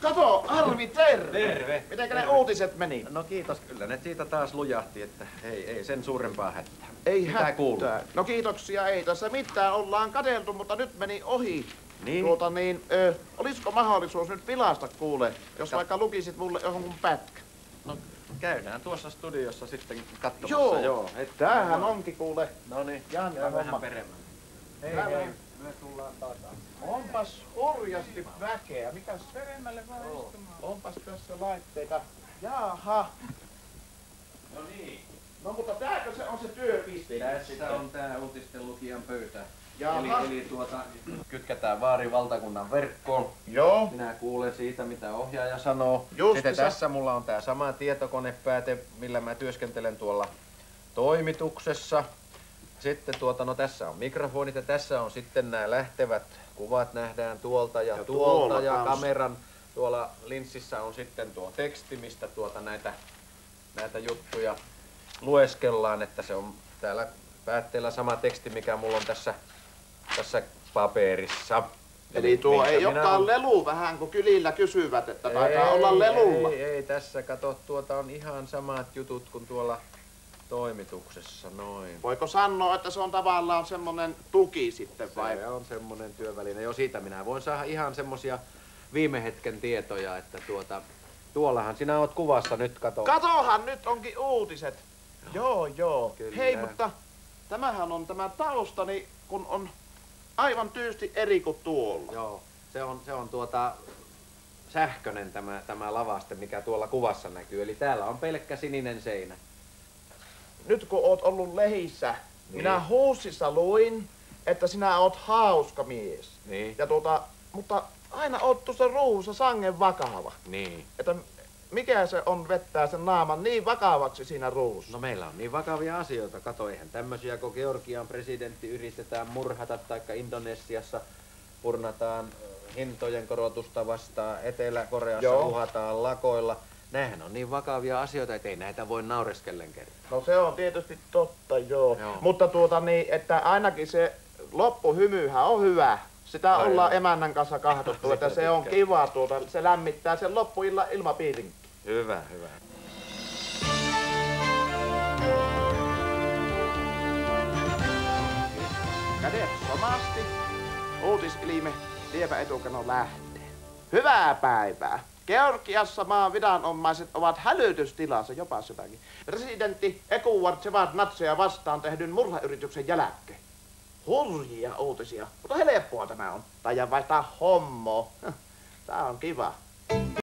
Kato, Arvi, terve! Terve! Mitenkä ne uutiset meni? No kiitos, kyllä ne siitä taas lujahti, että ei sen suurempaa hätää. Ei Mitä kuuluu? No kiitoksia, ei tässä mitään. Ollaan katseltu, mutta nyt meni ohi. Niin? Olisiko mahdollisuus nyt vilasta kuule, jos vaikka lukisit mulle jonkun pätkä? No käydään tuossa studiossa sitten katsomassa. Joo. Tämähän onkin kuule. Noniin, Jännä käy vähän homma. peremmälle. Hei. Me tullaan takaisin. Onpas hurjasti väkeä. Mikäs? Peremmälle vaan istumaan. Onpas tässä laitteita. Jaha. No niin. No mutta tääkö se on se työpiste? Tässä on tää uutisten lukijan pöytä. Jaha. Eli kytketään Vaarin valtakunnan verkkoon. Joo. Minä kuulen siitä, mitä ohjaaja sanoo. Just Sitten se. tässä mulla on tää sama tietokonepääte, millä mä työskentelen tuolla toimituksessa. Sitten no tässä on mikrofonit ja tässä on sitten nämä lähtevät kuvat nähdään tuolta ja tuolta ja kans. kameran tuolla linssissä on sitten tuo teksti, mistä näitä juttuja lueskellaan, että se on täällä päätteellä sama teksti, mikä mulla on tässä paperissa. Eli tuo ei olekaan lelu vähän, kun kylillä kysyvät, että taitaa olla lelulla. Ei, tässä kato, on ihan samat jutut kuin tuolla toimituksessa, noin. Voiko sanoa, että se on tavallaan semmonen tuki sitten vai? Se on semmonen työväline. Jo siitä minä voin saada ihan semmosia viime hetken tietoja, että tuollahan sinä oot kuvassa nyt, kato. Katohan, nyt onkin uutiset. Joo. Kyllä. Hei, mutta tämähän on tämä taustani, kun on aivan tyysti eri kuin tuolla. Joo, se on sähkönen tämä lavaste, mikä tuolla kuvassa näkyy. Eli täällä on pelkkä sininen seinä. Nyt kun oot ollut lehissä, niin. minä Huussissa luin, että sinä oot hauska mies. Niin. Ja mutta aina oot tuossa ruuhussa sangen vakava. Niin. Että mikä se on vettää sen naaman niin vakavaksi siinä ruuhussa? No meillä on niin vakavia asioita. Kato, eihän tämmösiä, kun Georgian presidentti yritetään murhata, taikka Indonesiassa purnataan hintojen korotusta vastaan, Etelä-Koreassa uhataan lakoilla. Nämähän on niin vakavia asioita, että ei näitä voi naureskellen kertoa. No se on tietysti totta, joo. Mutta että ainakin se loppuhymyhän on hyvä. Sitä ollaan emännän kanssa kahdottu, että se on kiva se lämmittää sen loppuillan ilmapiirin. Hyvä. Kädet somasti, uutisilme, lievä etukano lähtee. Hyvää päivää! Georgiassa maan viranomaiset ovat hälytystilassa, jopa sitäkin. Presidentti Eduard Shevardnadseja vastaan tehdyn murhayrityksen jälkeen. Hurjia uutisia, mutta helppoa tämä on. Tai vaihtaa hommo. Tää on kiva.